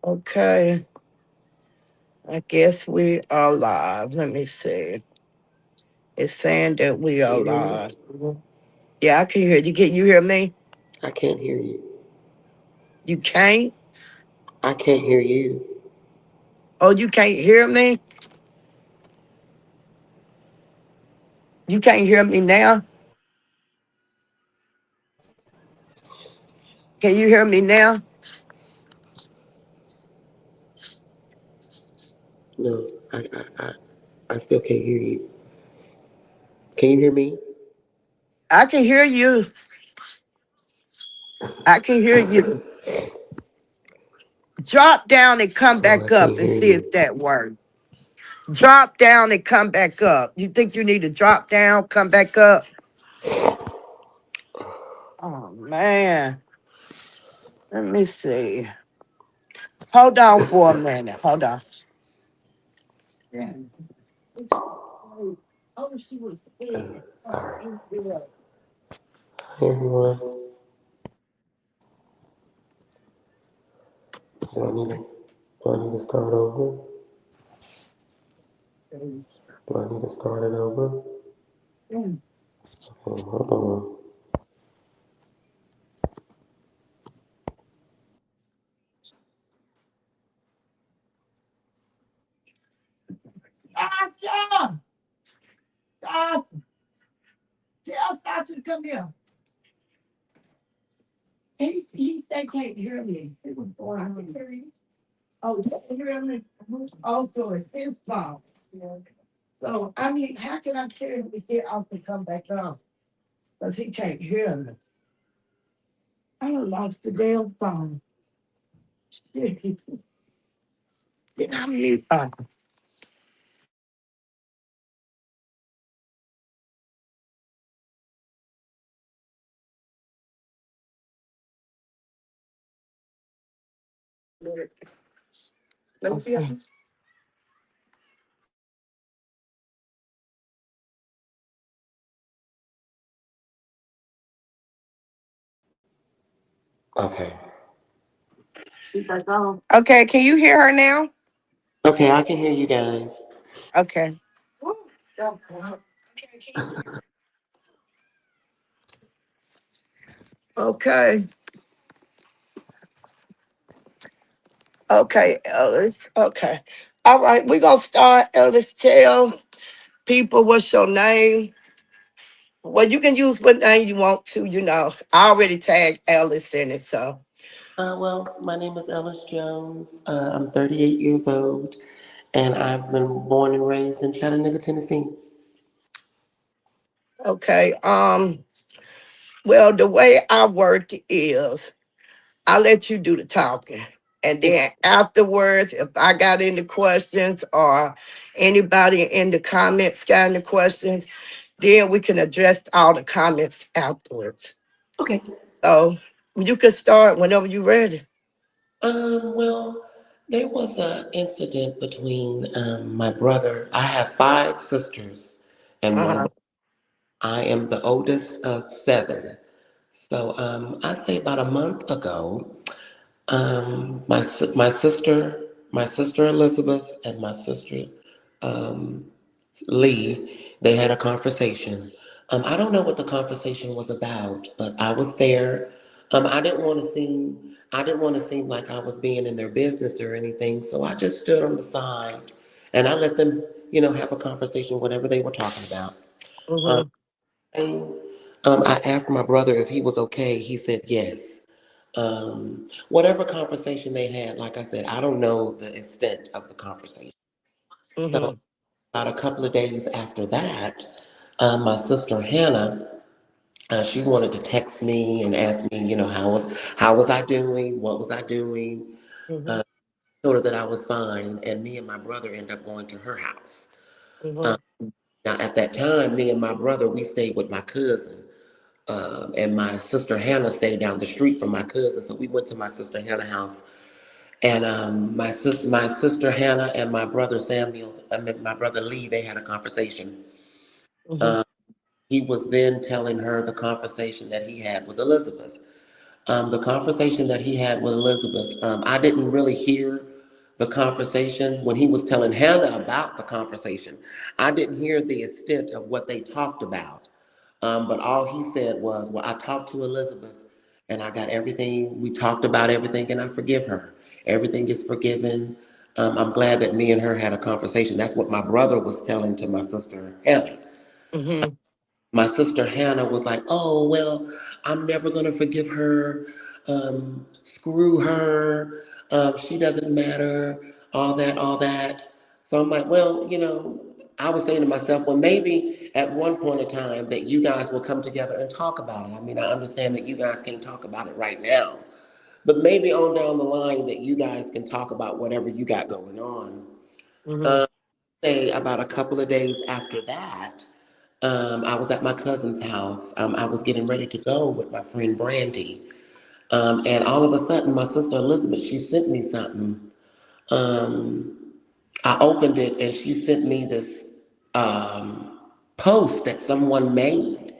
Okay, I guess we are live. Let me see. It's saying that we Can are you hear me? live. Yeah, I can hear you. Can you hear me? I can't hear you. You can't? I can't hear you. Oh, you can't hear me? You can't hear me now? Can you hear me now? No, I still can't hear you. Can you hear me? I can hear you. I can hear you. Drop down and come Oh, I back up can't and hear see if you. that works. Drop down and come back up. You think you need to drop down, come back up? Oh, man. Let me see. Hold on for a minute. Hold on. Yeah. Oh, she was scared. Sorry. Hey everyone. Do I need to start over? Do I need to start it over? Okay, hold on. Sasha! Sasha! Tell Sasha to come here. They can't hear me. It was going on with her. Oh, you can hear me? Also, it's his fault. So, I mean, how can I tell him to get off and come back on? Because he can't hear me. I done lost the damn phone. Shit. Get out of here. Let me see. Okay. Okay. Okay, can you hear her now? Okay, I can hear you guys. Okay. Okay. Okay, Ellis. Okay. All right, we're gonna start. Ellis, tell people what's your name. Well, you can use what name you want to, I already tagged Ellis in it, so Well, my name is Ellis Jones. I'm 38 years old, and I've been born and raised in Chattanooga, Tennessee. okay. Well, the way I work is I let you do the talking. And Okay. then afterwards, if I got any questions or anybody in the comments got any questions, then we can address all the comments afterwards. Okay. So you can start whenever you're ready. Well, there was an incident between my brother. I have five sisters and one Uh-huh. brother. I am the oldest of seven. So I say about a month ago, my sister Elizabeth and my sister Lee, they had a conversation. I don't know what the conversation was about, but I was there. I didn't want to seem like I was being in their business or anything, so I just stood on the side and I let them, have a conversation, whatever they were talking about. Um, Mm-hmm. I asked my brother if he was okay. He said yes. Whatever conversation they had, like I said, I don't know the extent of the conversation. So Mm-hmm. about a couple of days after that, my sister Hannah, she wanted to text me and ask me, how was I doing? What was I doing? Mm-hmm. Told her that I was fine, and me and my brother ended up going to her house. Mm-hmm. Um, Now at that time, me and my brother, we stayed with my cousin, and my sister Hannah stayed down the street from my cousin. So we went to my sister Hannah's house, and my sister Hannah and my brother Samuel, I mean my brother Lee, they had a conversation. Mm-hmm. Um, he was then telling her the conversation that he had with Elizabeth. The conversation that he had with Elizabeth, I didn't really hear the conversation when he was telling Hannah about the conversation. I didn't hear the extent of what they talked about. But all he said was, well, I talked to Elizabeth and I got everything, we talked about everything and I forgive her. Everything is forgiven. I'm glad that me and her had a conversation. That's what my brother was telling to my sister Hannah. Mm-hmm. My sister Hannah was like, oh, well, I'm never going to forgive her. Screw her. She doesn't matter. All that, all that. So I'm like, well, I was saying to myself, well, maybe at one point in time that you guys will come together and talk about it. I mean, I understand that you guys can't talk about it right now, but maybe on down the line that you guys can talk about whatever you got going on. Mm-hmm. Um, Say about a couple of days after that, I was at my cousin's house. I was getting ready to go with my friend Brandy. And all of a sudden, my sister Elizabeth, she sent me something. Um, I opened it and she sent me this post that someone made.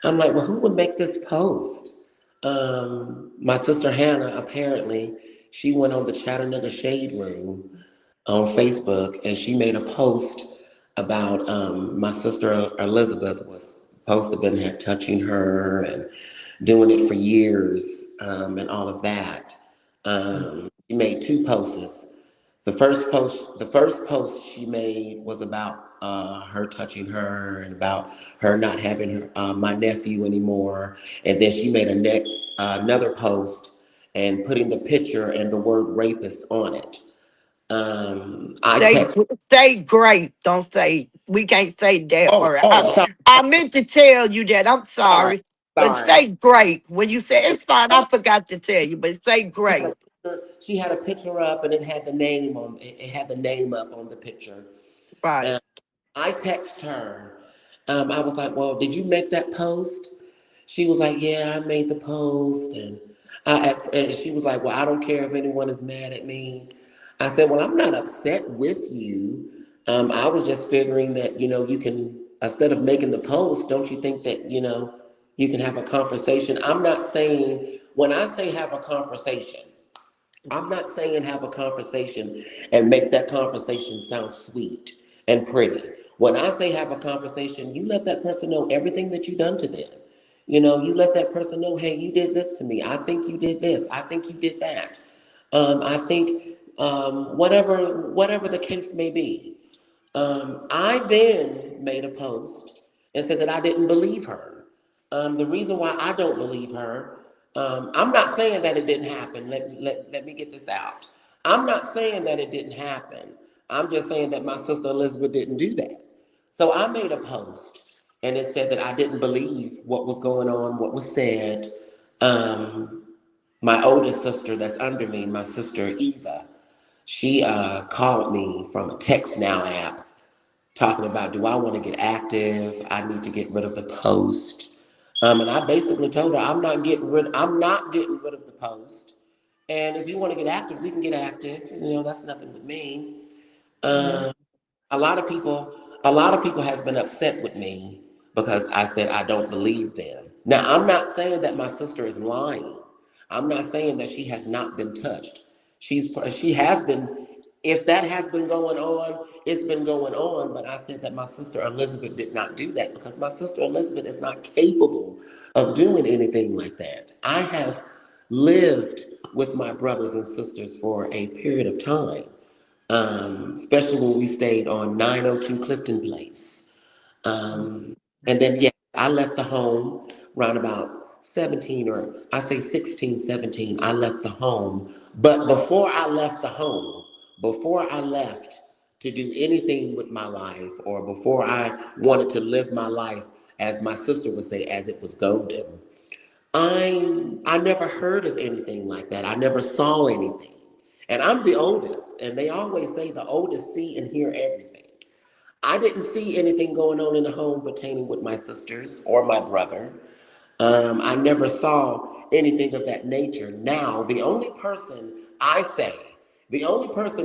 I'm like, well, who would make this post? My sister Hannah, apparently, she went on the Chattanooga Shade Room on Facebook and she made a post about my sister Elizabeth was supposed to have been had touching her and doing it for years and all of that. She made two posts. The first post she made was about her touching her and about her not having her, my nephew anymore. And then she made another post and putting the picture and the word rapist on it. I Say, text. say great. Don't say, we can't say that Oh, word. oh, sorry, I meant to tell you that. I'm sorry, sorry. But sorry. say great. When you say it's fine, I forgot to tell you, but say great. She had a picture up, and it had the name on. It had the name up on the picture. Right. And I text her. I was like, "Well, did you make that post?" She was like, "Yeah, I made the post." And she was like, "Well, I don't care if anyone is mad at me." I said, "Well, I'm not upset with you. I was just figuring that you can, instead of making the post, don't you think that you can have a conversation?" I'm not saying, when I say have a conversation, I'm not saying have a conversation and make that conversation sound sweet and pretty. When I say have a conversation, you let that person know everything that you've done to them. You let that person know, hey, you did this to me. I think you did this. I think you did that. I think whatever the case may be. I then made a post and said that I didn't believe her. The reason why I don't believe her, I'm not saying that it didn't happen. Let me get this out. I'm not saying that it didn't happen. I'm just saying that my sister Elizabeth didn't do that. So I made a post and it said that I didn't believe what was going on, what was said. Um, my oldest sister that's under me, my sister Eva, she called me from a text now app talking about, do I want to get active? I need to get rid of the post. And I basically told her I'm not getting rid of the post. And if you want to get active, we can get active. That's nothing with me. Mhm. Um, a lot of people has been upset with me because I said I don't believe them. Now, I'm not saying that my sister is lying. I'm not saying that she has not been touched. She has been. If that has been going on, it's been going on. But I said that my sister Elizabeth did not do that because my sister Elizabeth is not capable of doing anything like that. I have lived with my brothers and sisters for a period of time, especially when we stayed on 902 Clifton Place. And then, yeah, I left the home around about 17, or I say 16, 17. I left the home. But before I left the home, before I left to do anything with my life, or before I wanted to live my life, as my sister would say, as it was golden, I never heard of anything like that. I never saw anything. And I'm the oldest, and they always say the oldest see and hear everything. I didn't see anything going on in the home pertaining with my sisters or my brother. I never saw anything of that nature. Now, the only person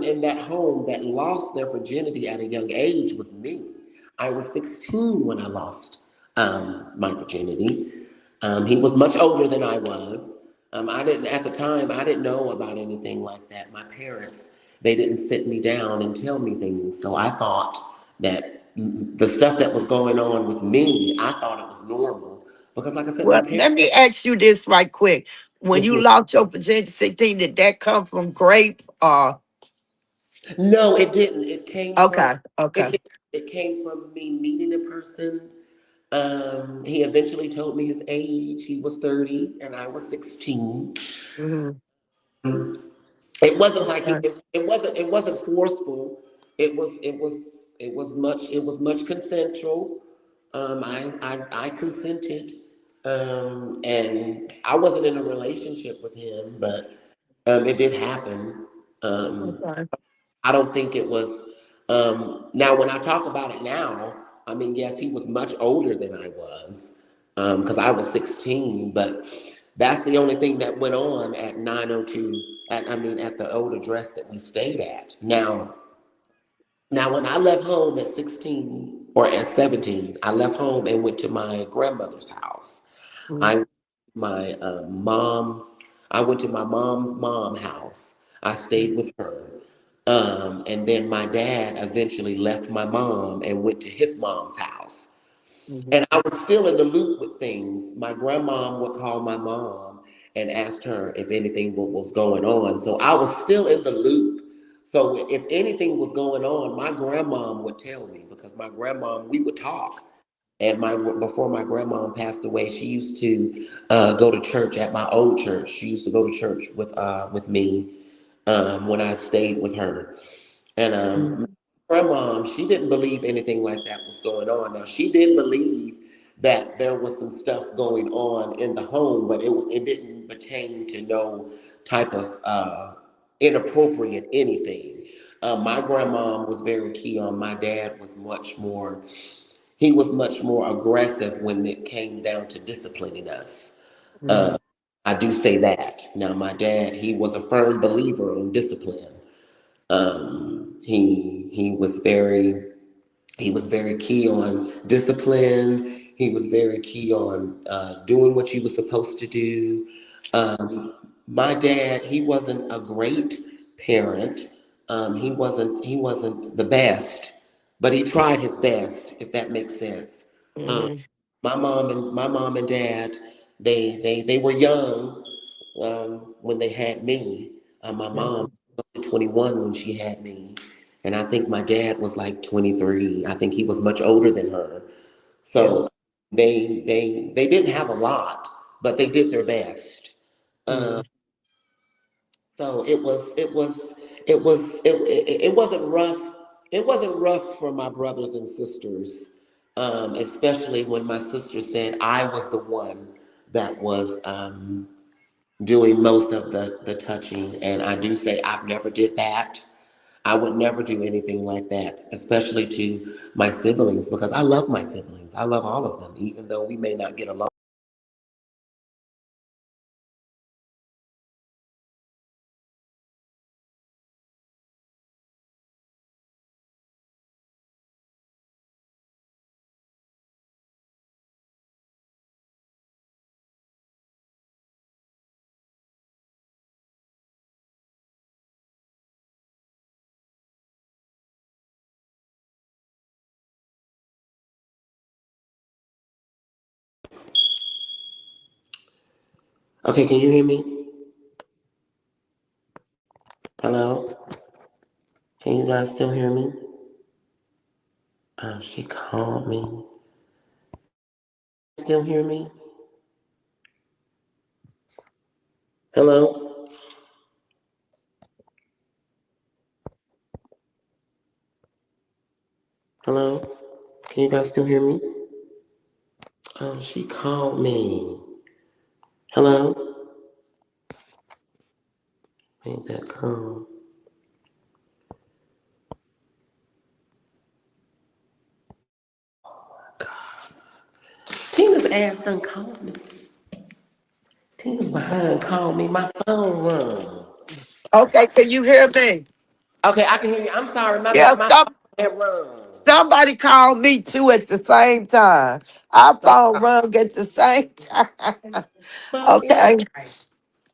in that home that lost their virginity at a young age was me. I was 16 when I lost my virginity. He was much older than I was. I didn't at the time. I didn't know about anything like that. My parents, they didn't sit me down and tell me things. So I thought that the stuff that was going on with me, I thought it was normal because, like I said, my Well, parents. let me ask you this right quick. When Yes, you ma'am. lost your virginity 16, did that come from grape or No, it didn't. It came from okay, it. okay. It came from me meeting a person. He eventually told me his age. He was 30 and I was 16. Hmm. It wasn't like Okay. it wasn't forceful. It was it was it was much consensual. I consented. And I wasn't in a relationship with him, but it did happen. Um, Okay. I don't think it was. Now, when I talk about it now, I mean, yes, he was much older than I was because I was 16, but that's the only thing that went on at 902, at the old address that we stayed at. Now, when I left home at 16 or at 17, I left home and went to my grandmother's house. Mhm. I my mom's. I went to my mom's house. I stayed with her, and then my dad eventually left my mom and went to his mom's house. Mhm. And I was still in the loop with things. My grandmom would call my mom and asked her if anything was going on. So I was still in the loop. So if anything was going on, my grandmom would tell me because my grandmom, we would talk. And my before my grandmom passed away, she used to go to church at my old church. She used to go to church with me when I stayed with her. And grandmom, she didn't believe anything like that was going on. Now she did believe that there was some stuff going on in the home, but it didn't pertain to no type of inappropriate anything. My grandmom was very key on. My dad was much more. He was much more aggressive when it came down to disciplining us. Mhm. I do say that. Now, my dad, he was a firm believer in discipline. He was very key on discipline. He was very key on doing what you were supposed to do. Um, my dad, he wasn't a great parent. He wasn't the best, but he tried his best, if that makes sense. Um, Mhm. my mom and dad, they were young when they had me. My mom Mhm. was 21 when she had me, and I think my dad was like 23. I think he was much older than her. Yeah. So they didn't have a lot, but they did their best. Mhm. So it wasn't rough. It wasn't rough for my brothers and sisters, especially when my sister said I was the one that was doing most of the touching. And I do say I've never did that. I would never do anything like that, especially to my siblings, because I love my siblings. I love all of them, even though we may not get along. Okay, can you hear me? Hello? Can you guys still hear me? She called me. Still hear me? Hello? Hello? Can you guys still hear me? She called me. Hello? Made that call. Tina's ass done called me. Tina's behind called me. My phone rung. Okay, can you hear me? Okay, I can hear you. I'm sorry. My Yeah, my stop. and run. Somebody called me too at the same time. Our phone rung at the same time. But Okay.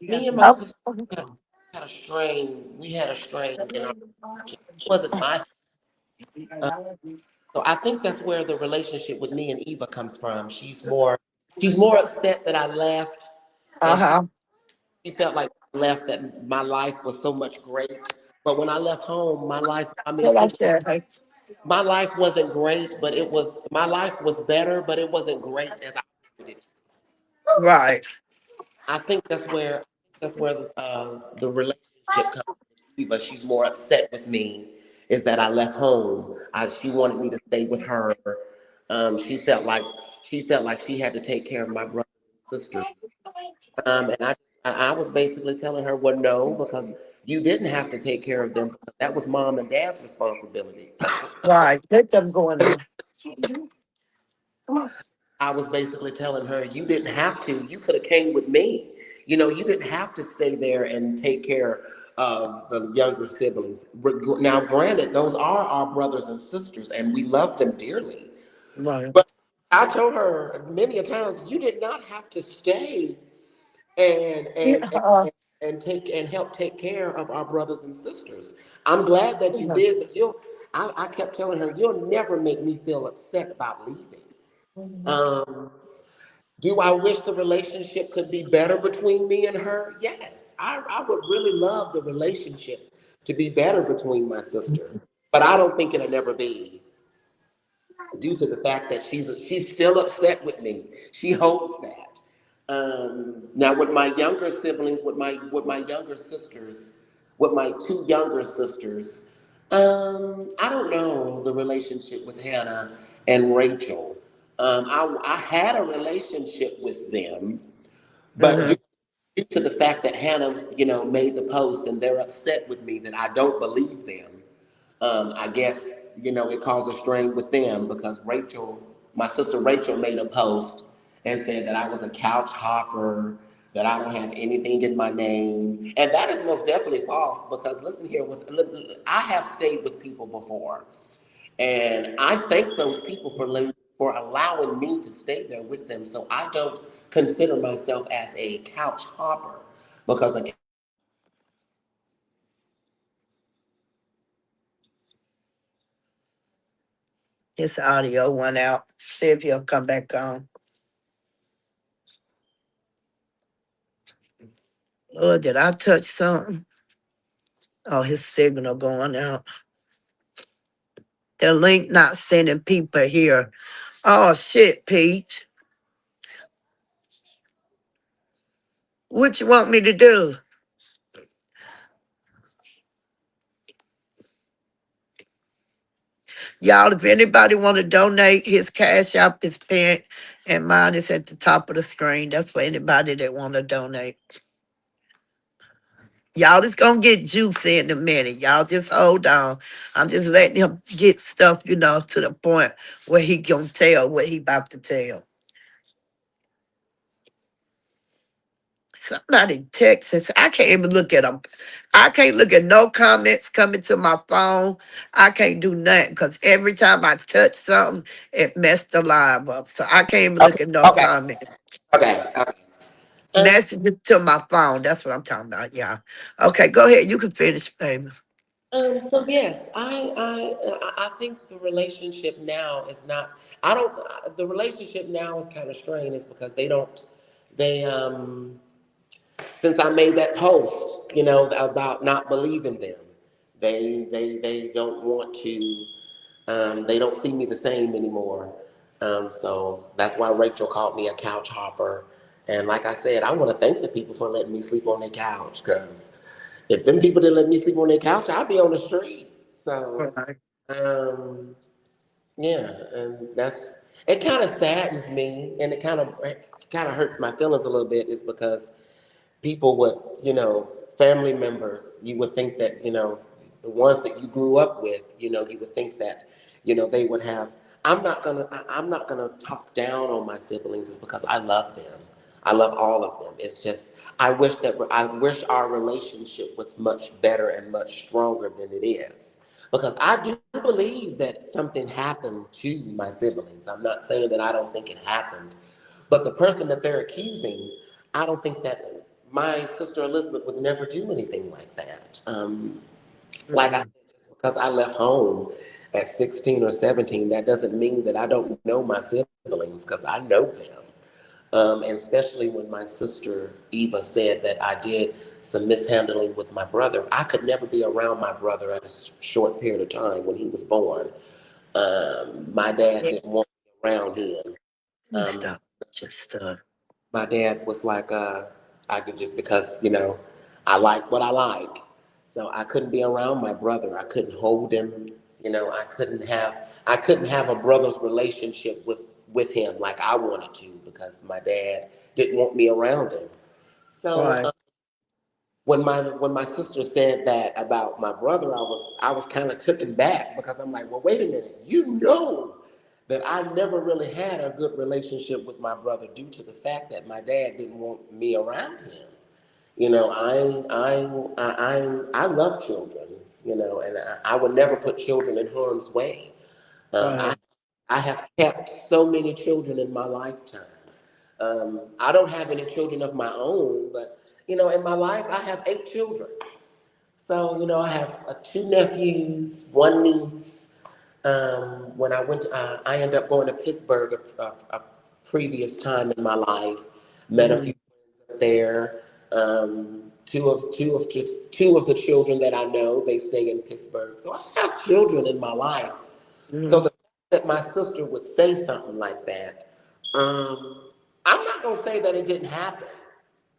me and my I'm sister had a strain. We had a strain in our relationship. It wasn't my. Uh, so I think that's where the relationship with me and Eva comes from. She's more upset that I left, and uh-huh. she felt like I left that my life was so much great. But when I left home, my life. I mean, What I said. Hey. my life wasn't great, but my life was better, but it wasn't great as I wanted it. Right. I think that's where the relationship comes from. Eva, she's more upset with me is that I left home. She wanted me to stay with her. She felt like she had to take care of my brothers and sisters. And I was basically telling her, well, no, because you didn't have to take care of them because that was mom and dad's responsibility. Right. Let them going on. I was basically telling her, you didn't have to. You could have came with me. You didn't have to stay there and take care of the younger siblings. Now, granted, those are our brothers and sisters, and we love them dearly. Right. But I told her many a times, you did not have to stay and and Yeah. and take and help take care of our brothers and sisters. I'm glad that you did, but I kept telling her, you'll never make me feel upset about leaving. Um, do I wish the relationship could be better between me and her? Yes. I would really love the relationship to be better between my sister. But I don't think it'll never be due to the fact that she's still upset with me. She hopes that. Now with my younger siblings, with my younger sisters, with my two younger sisters, I don't know the relationship with Hannah and Rachel. I had a relationship with them, but Mm-hmm. due to the fact that Hannah, made the post and they're upset with me that I don't believe them, I guess, it caused a strain with them because my sister Rachel made a post and said that I was a couch hopper, that I don't have anything in my name. And that is most definitely false because listen here, I have stayed with people before. And I thank those people for allowing me to stay there with them. So I don't consider myself as a couch hopper because a His audio went out. See if he'll come back on. Lord, did I touch something? Oh, his signal going out. The link not sending people here. Oh shit, Peach. What you want me to do? Y'all, if anybody want to donate, his cash app is pinned and mine is at the top of the screen. That's for anybody that want to donate. Y'all just gonna get juicy in a minute. Y'all just hold on. I'm just letting him get stuff, to the point where he gonna tell what he about to tell. Somebody text us. I can't even look at them. I can't look at no comments coming to my phone. I can't do nothing because every time I touch something, it messed the live up. So I can't even okay, look at no okay, comments. okay. Um, Messages to my phone. That's what I'm talking about, y'all. Okay, go ahead. You can finish, baby. so yes, I think the relationship now is not. I don't. The relationship now is kind of strained, is because they don't. They since I made that post, about not believing them, they don't want to. They don't see me the same anymore. So that's why Rachel called me a couch hopper. And like I said, I want to thank the people for letting me sleep on their couch because if them people didn't let me sleep on their couch, I'd be on the street. So, Right. um, yeah, and it kind of saddens me, and it kind of hurts my feelings a little bit, is because people would, family members, you would think that, the ones that you grew up with, you would think that, they would have. I'm not gonna talk down on my siblings. It's because I love them. I love all of them. It's just I wish our relationship was much better and much stronger than it is. Because I do believe that something happened to my siblings. I'm not saying that I don't think it happened, but the person that they're accusing, I don't think that my sister Elizabeth would never do anything like that. Like I said, Mm. just because I left home at 16 or 17, that doesn't mean that I don't know my siblings because I know them. And especially when my sister Eva said that I did some mishandling with my brother, I could never be around my brother at a short period of time when he was born. My dad Yeah, didn't want me around him. let me Um, stop. Just my dad was like, I could just because I like what I like, so I couldn't be around my brother. I couldn't hold him. I couldn't have a brother's relationship with him like I wanted to because my dad didn't want me around him. So right, when my sister said that about my brother, I was kind of taken back because I'm like, well, wait a minute, that I never really had a good relationship with my brother due to the fact that my dad didn't want me around him. I love children, and I would never put children in harm's way. I right, I have kept so many children in my lifetime. I don't have any children of my own, but in my life I have 8 children. So I have two nephews, one niece. When I ended up going to Pittsburgh a previous time in my life. Met a few mm-hmm, friends up there. Two of the children that I know, they stay in Pittsburgh. So I have children in my life. So mm-hmm, the fact that my sister would say something like that, um, I'm not gonna say that it didn't happen.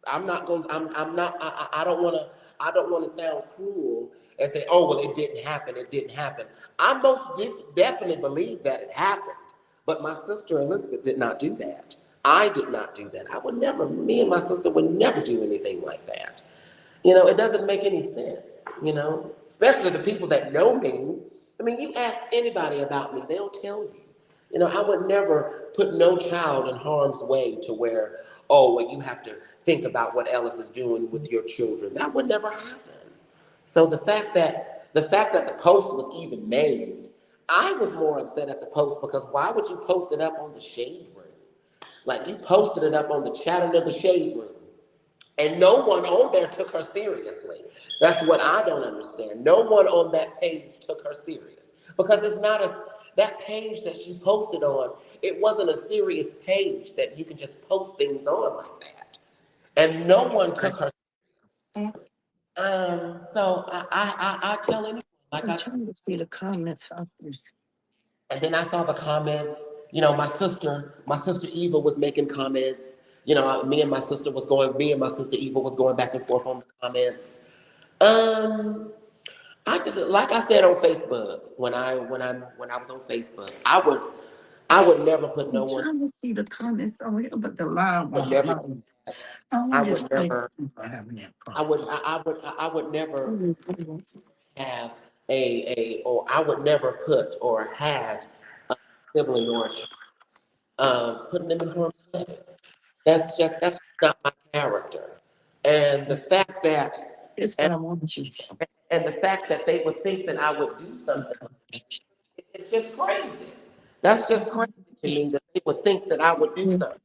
I'm not going. I'm not. I don't want to. I don't want to sound cruel and say, "Oh, well, it didn't happen. It didn't happen." I most definitely believe that it happened, but my sister Elizabeth did not do that. I did not do that. I would never. Me and my sister would never do anything like that. It doesn't make any sense. Especially the people that know me. I mean, you ask anybody about me, they'll tell you. I would never put no child in harm's way to where, oh, well, you have to think about what Ellis is doing with your children. That would never happen. So the fact that the post was even made, I was more upset at the post because why would you post it up on the shade room? Like you posted it up on the Chattanooga shade room. And no one on there took her seriously. That's what I don't understand. No one on that page took her serious because it's not that page that she posted on. It wasn't a serious page that you can just post things on like that. And no one took her. So I tell anyone like I'm I. trying to see the comments of this. And then I saw the comments. My sister Eva was making comments. Me and my sister Eva was going back and forth on the comments. Um, I just like I said on Facebook when I was on Facebook, I would never put no I'm one. trying to see the comments over here, but the line Would won't never. load. I I wonder would if never. Facebook having that I problem. would. I would never Who is Google? have or I would never put or had a sibling or a child, putting them in harm's way. That's not my character. And the fact that It's and, what I want you and the fact that they would think that I would do something, it's just crazy. That's just crazy to me that they would think that I would do to. something.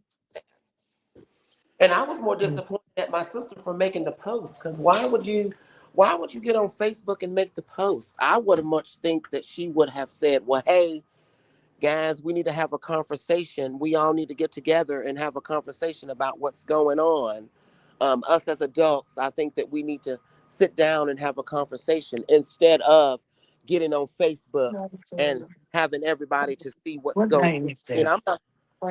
And I was more disappointed at my sister for making the post because why would you get on Facebook and make the post? I would have much think that she would have said, well, hey, guys, we need to have a conversation. We all need to get together and have a conversation about what's going on. Us as adults, I think that we need to sit down and have a conversation instead of getting on Facebook and having everybody to see what's What going name is on. that?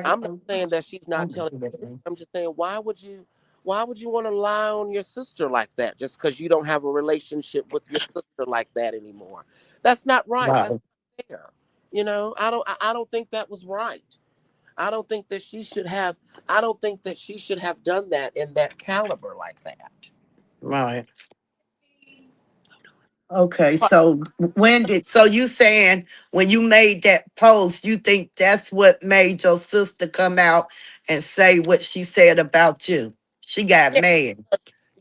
I'm not saying that she's not telling the truth. I'm just saying why would you want to lie on your sister like that just because you don't have a relationship with your sister like that anymore? That's not right. That's Right, not fair. I don't think that was right. I don't think that she should have I don't think that she should have done that in that caliber like that. right. Okay, so so you saying when you made that post, you think that's what made your sister come out and say what she said about you? She got Yeah, mad.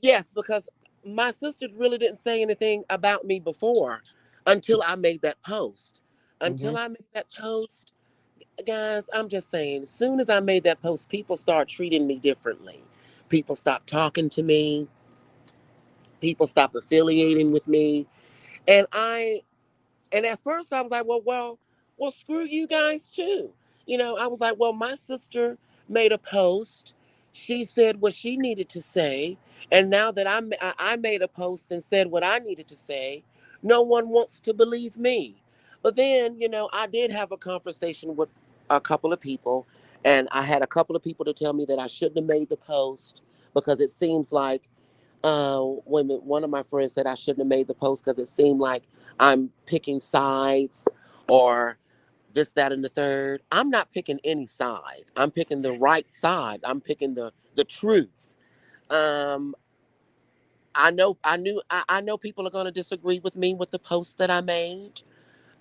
yes, because my sister really didn't say anything about me before. until I made that post. Hmm. Until I made that post, guys, I'm just saying, as soon as I made that post, people start treating me differently. People stopped talking to me. People stopped affiliating with me. And and at first I was like, well, screw you guys too. I was like, well, my sister made a post. She said what she needed to say. And now that I made a post and said what I needed to say, no one wants to believe me. But then, I did have a conversation with a couple of people, and I had a couple of people to tell me that I shouldn't have made the post because it seems like when one of my friends said I shouldn't have made the post because it seemed like I'm picking sides or this, that, and the third. I'm not picking any side. I'm picking the right side. I'm picking the truth. Um, I know people are going to disagree with me with the post that I made.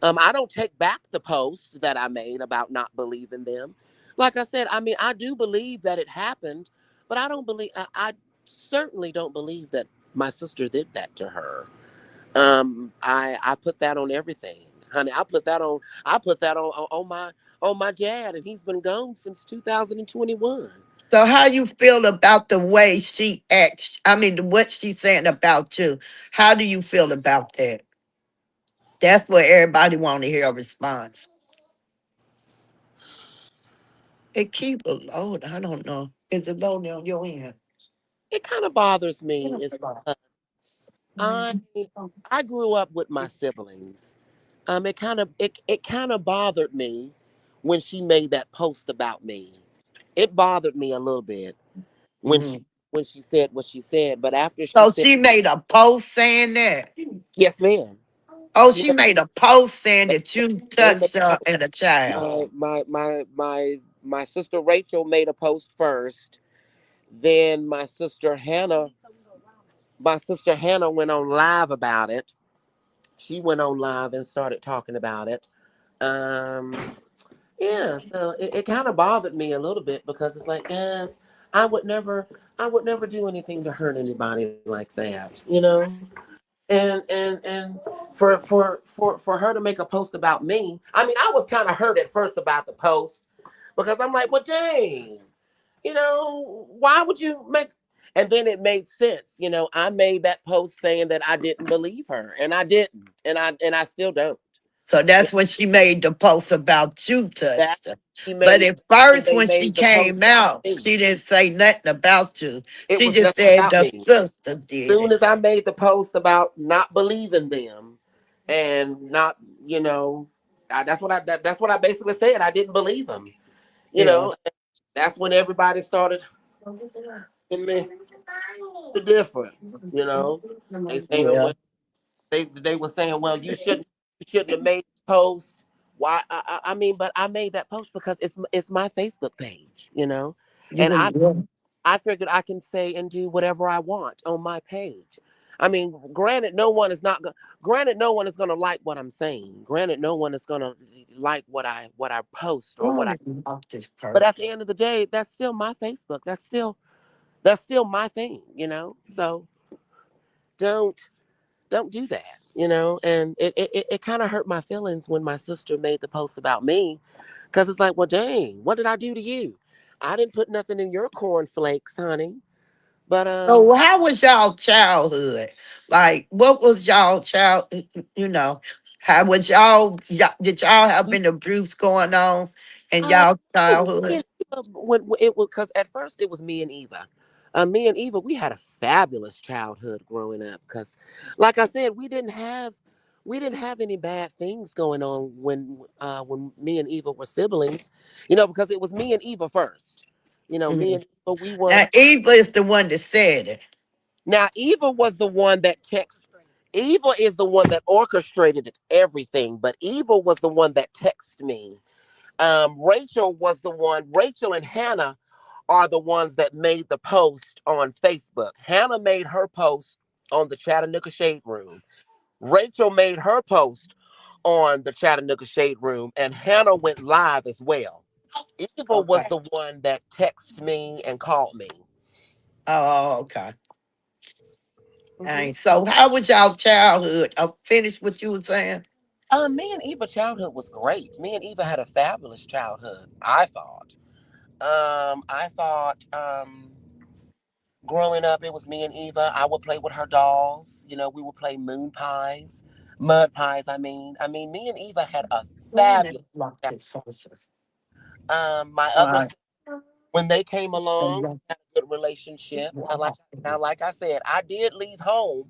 I don't take back the post that I made about not believing them. Like I said, I mean, I do believe that it happened, but I certainly don't believe that my sister did that to her. I put that on everything, honey. I put that on my dad, and he's been gone since 2021. So how you feel about the way she acts? I mean, what she's saying about you. How do you feel about that? That's what everybody want to hear a response. It keep it low. I don't know. Is it low on your end? It kind of bothers me is because I I grew up with my siblings. It kind of bothered me when she made that post about me. It bothered me a little bit when she Mhm. when she said what she said. But after she So said, she made a post saying that. yes, ma'am, Oh, she she made a post saying made, that you they made touched her and a child. my sister Rachel made a post first. Then my sister Hannah went on live about it. She went on live and started talking about it. Um, yeah, so it kind of bothered me a little bit because it's like, guys, I would never, I would never do anything to hurt anybody like that. And for her to make a post about me, I mean, I was kind of hurt at first about the post because I'm like, well, dang, why would you make? And then it made sense. I made that post saying that I didn't believe her, and I didn't, and I still don't. So Yeah, that's when she made the post about you that touched her. he But made at when first, they when she made the post came about out, me. she didn't say nothing about you. It She was just just said about the me. sister did Soon it. as I made the post about not believing them and not, you know, that's what I basically said. I didn't believe them. You Yeah. know, that's when everybody started in me different. You know, they saying, Yeah. well, they were saying, well, you shouldn't have made the post. Why? I mean, but I made that post because it's my Facebook page. You And was I figured I can say and do whatever I want on my page. I mean, granted no one is going to like what I'm saying. Granted no one is going to like what I post or what I off this but perk. at the end of the day, that's still my Facebook. That's still my thing. So don't don't do that. And it kind of hurt my feelings when my sister made the post about me because it's like, well, dang, what did I do to you? I didn't put nothing in your cornflakes, honey. But So how was y'all childhood? Like, what was y'all child? You know, how was y'all? Did y'all have any abuse going on in uh, y'all oh, childhood? when it was because at first it was me and Eva. Me and Eva, we had a fabulous childhood growing up because, like I said, we didn't have any bad things going on when me and Eva were siblings. Because it was me and Eva first. Me Mhm. and Eva, we were. Now, Eva is the one that said it. Now Eva was the one that texted. Eva is the one that orchestrated everything, but Eva was the one that texted me. Rachel and Hannah are the ones that made the post on Facebook. Hannah made her post on the Chattanooga Shade Room. Rachel made her post on the Chattanooga Shade Room, and Hannah went live as well. Eva was Okay. the one that texted me and called me. Oh, okay. Hmm. And so how was y'all childhood? I finished what you were saying. Me and Eva childhood was great. Me and Eva had a fabulous childhood, I thought. I thought growing up it was me and Eva. I would play with her dolls. You know, we would play moon pies, mud pies, I mean me and Eva had a Going fabulous and locked child- it first. my other Right. when they came And along, lock we had a good relationship. Now, it. like I said, I did leave home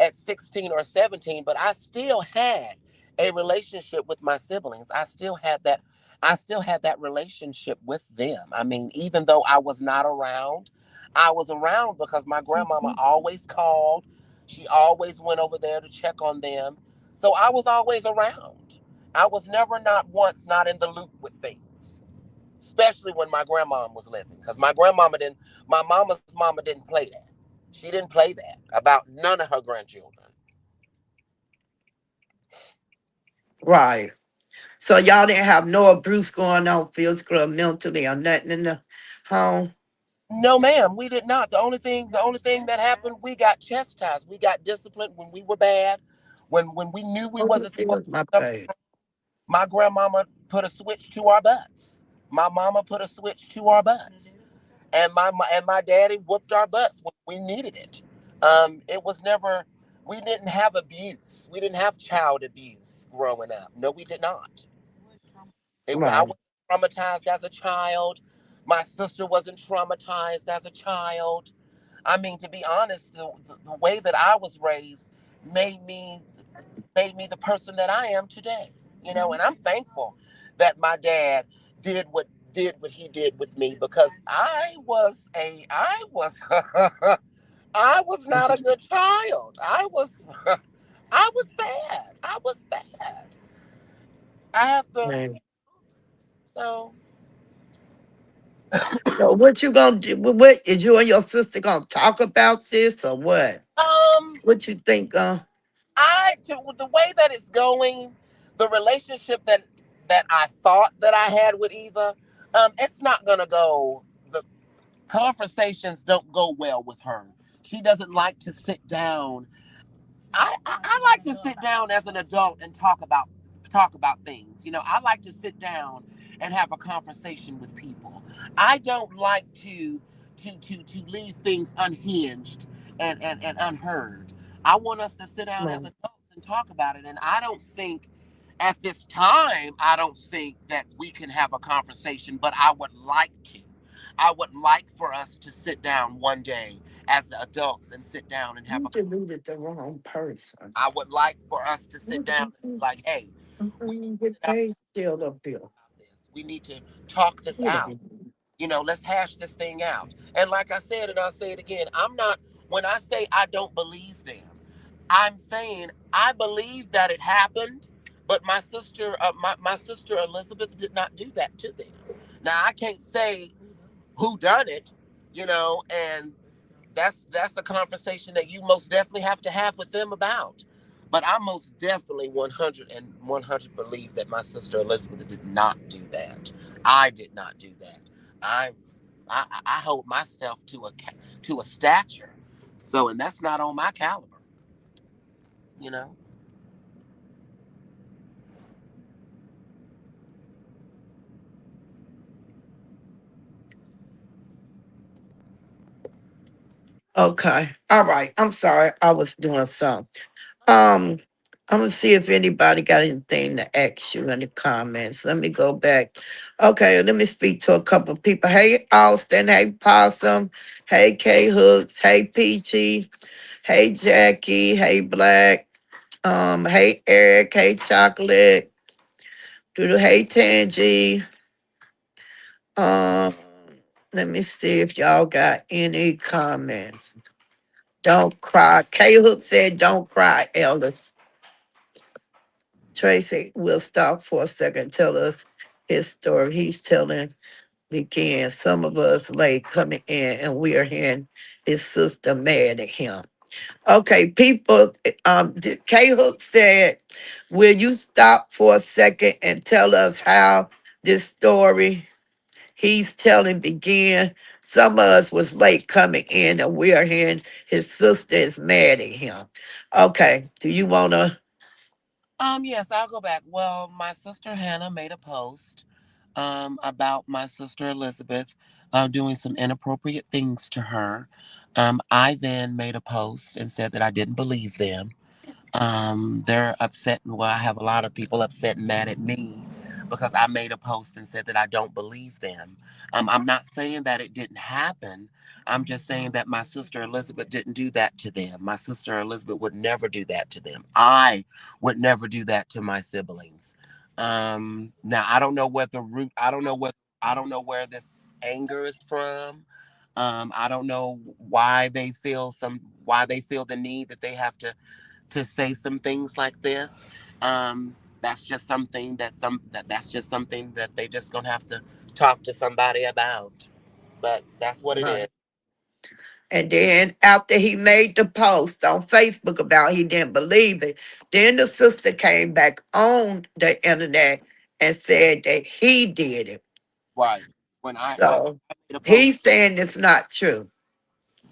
at 16 or 17, but I still had a relationship with my siblings. I still had that relationship with them. I mean, even though I was not around, I was around because my grandmama always called. She always went over there to check on them. So I was always around. I was never not once not in the loop with things, especially when my grandmom was living, because my mama's mama didn't play that. She didn't play that about none of her grandchildren. Right. So y'all didn't have no abuse going on physically or mentally or nothing in the home. No, ma'am, we did not. The only thing that happened, we got chastised. We got disciplined when we were bad. When we knew we Oh, wasn't it supposed was my to. page. My grandmama put a switch to our butts. My mama put a switch to our butts, and my daddy whooped our butts when we needed it. It was never. We didn't have abuse. We didn't have child abuse growing up. No, we did not. I Right. wasn't traumatized as a child. My sister wasn't traumatized as a child. I mean, to be honest, the way that I was raised made me made me the person that I am today. You know, and I'm thankful that my dad did what did what he did with me, because I was I was not a good child. I was bad. I was bad. I have to. Right. So So what you gonna do? What is you and your sister gonna talk about this or what? um What you think? the way that it's going, the relationship that I thought that I had with Eva, it's not gonna go. The conversations don't go well with her. She doesn't like to sit down. I like to sit down as an adult and talk about things. You know, I like to sit down and have a conversation with people. I don't like to leave things unhinged and unheard. I want us to sit down as Right. adults and talk about it. And I don't think at this time, I don't think that we can have a conversation, but I would like to. I would like for us to sit down one day as adults and sit down and have You a. deleted the wrong person. I would like for us to sit What down is and be this? like, hey, we need to Your sit down page still up here. about this. We need to talk this Wait a out. minute. You know, let's hash this thing out. And like I said, and I'll say it again, I'm not, when I say I don't believe them, I'm saying I believe that it happened, but my sister Elizabeth did not do that to them. Now I can't say who done it, and that's a conversation that you most definitely have to have with them about. But I most definitely 100 believe that my sister Elizabeth did not do that. I did not do that. I I hold myself to a stature. So, and that's not on my caliber, you know. Okay. All right. I'm sorry. I was doing something. Um, I'm gonna see if anybody got anything to ask you in the comments. Let me go back. Okay, let me speak to a couple of people. Hey Austin, hey Possum, hey K Hooks, hey Peachy, hey Jackie, hey Black, hey Eric, hey Chocolate, hey Tangy. Um, let me see if y'all got any comments. Don't cry. K Hook said, "Don't cry, Ellis." Tracy will stop for a second, tell us his story. He's telling again, some of us late coming in and we are hearing his sister mad at him. Okay, people, K Hook said, will you stop for a second and tell us how this story he's telling began some of us was late coming in, and we are hearing his sister is mad at him. Okay, do you want to? Yes, I'll go back. Well, my sister Hannah made a post about my sister Elizabeth doing some inappropriate things to her. I then made a post and said that I didn't believe them. They're upset. Well, I have a lot of people upset and mad at me because I made a post and said that I don't believe them. I'm not saying that it didn't happen. I'm just saying that my sister Elizabeth didn't do that to them. My sister Elizabeth would never do that to them. I would never do that to my siblings. Now I don't know what the root. I don't know where this anger is from. I don't know why they feel the need that they have to say some things like this. That's just something that's just something that they just gonna have to talk to somebody about. But that's what it is. And then after he made the post on Facebook about he didn't believe it, then the sister came back on the internet and said that he did it. Right. When So I made a post. he's saying it's not true.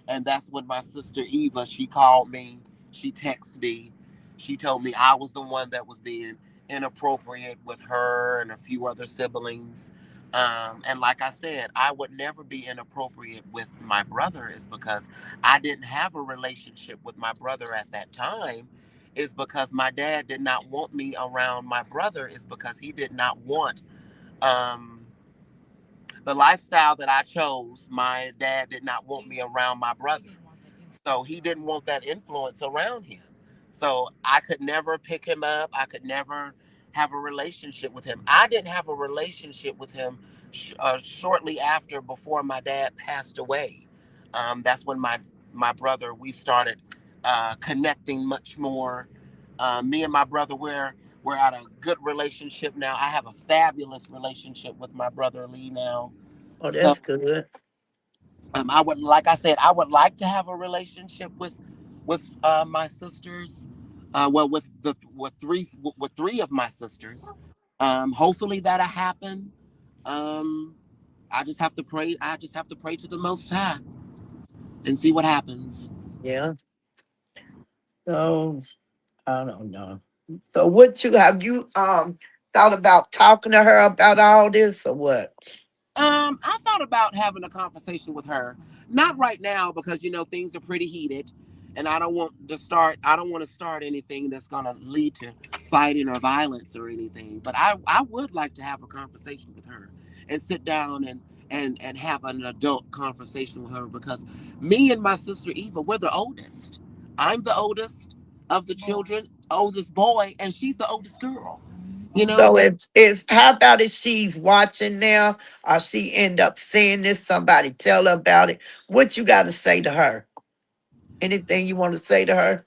And that's when my sister Eva, she called me, she texted me, she told me I was the one that was being inappropriate with her and a few other siblings. And like I said, I would never be inappropriate with my brother, is because I didn't have a relationship with my brother at that time. Is because my dad did not want me around my brother, is because he did not want um, the lifestyle that I chose. My dad did not want me around my brother. So he didn't want that influence around him. So I could never pick him up. I could never have a relationship with him. I didn't have a relationship with him shortly after, before my dad passed away. That's when my brother, we started connecting much more. Me and my brother, we're at a good relationship now. I have a fabulous relationship with my brother Lee now. Oh, So that's good. I would, like I said, I would like to have a relationship with my sisters. Well, with three of my sisters. Hopefully that'll happen. Um, I just have to pray. I just have to pray to the Most High and see what happens. Yeah. So I don't know. So what you have you thought about talking to her about all this or what? I thought about having a conversation with her. Not right now because things are pretty heated, and I don't want to start. I don't want to start anything that's gonna lead to fighting or violence or anything. But I would like to have a conversation with her and sit down and have an adult conversation with her, because me and my sister Eva, we're the oldest. I'm the oldest of the children, oldest boy, and she's the oldest girl. You know, So if how about if she's watching now or she end up seeing this, somebody tell her about it. What you gotta say to her? Anything you want to say to her?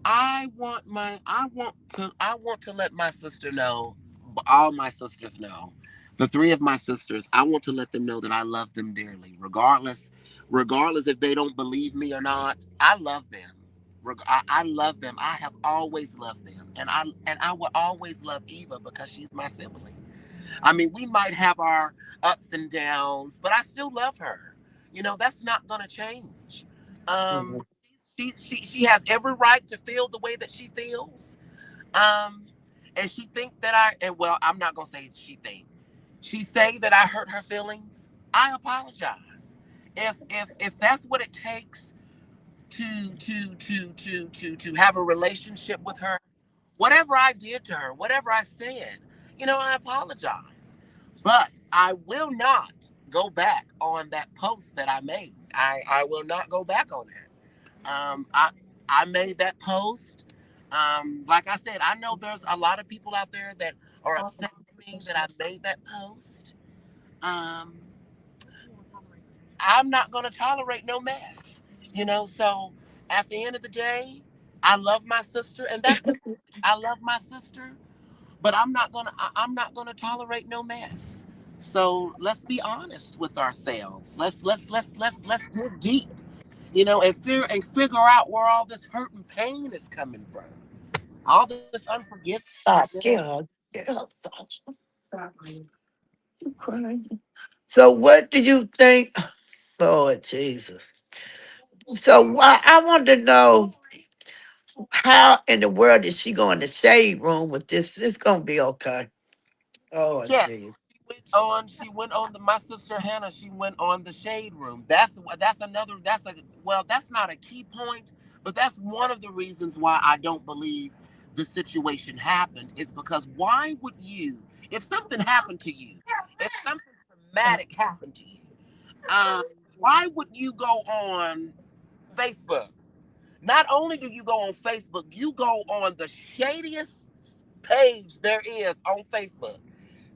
I want to let my sister know, all my sisters know, the three of my sisters. I want to let them know that I love them dearly, regardless if they don't believe me or not. I love them. I love them. I have always loved them, and I will always love Eva because she's my sibling. I mean, we might have our ups and downs, but I still love her. That's not gonna change. Um, Mhm. she has every right to feel the way that she feels. Um, and she think that well, I'm not gonna say she think. She say that I hurt her feelings. I apologize. If that's what it takes to have a relationship with her, whatever I did to her, whatever I said, I apologize. But I will not go back on that post that I made. I will not go back on that. I made that post. Like I said, I know there's a lot of people out there that are upset with me that I made that post. Um, I'm not gonna tolerate no mess. So at the end of the day, I love my sister, and that's the I love my sister, but I'm not gonna tolerate no mess. So let's be honest with ourselves. Let's dig deep, and figure out where all this hurt and pain is coming from. All this unforgiveness. Stop, get her, Sasha. Stop, you crazy. So what do you think? Lord Jesus. So why I want to know how in the world is she going to shade room with this? It's gonna be okay. Oh Yes, jeez. she went on. She went on the. My sister Hannah. She went on the shade room. That's another. That's a well. That's not a key point, but that's one of the reasons why I don't believe the situation happened. Is because why would you, if something happened to you, if something traumatic happened to you, um, why would you go on Facebook? Not only do you go on Facebook, you go on the shadiest page there is on Facebook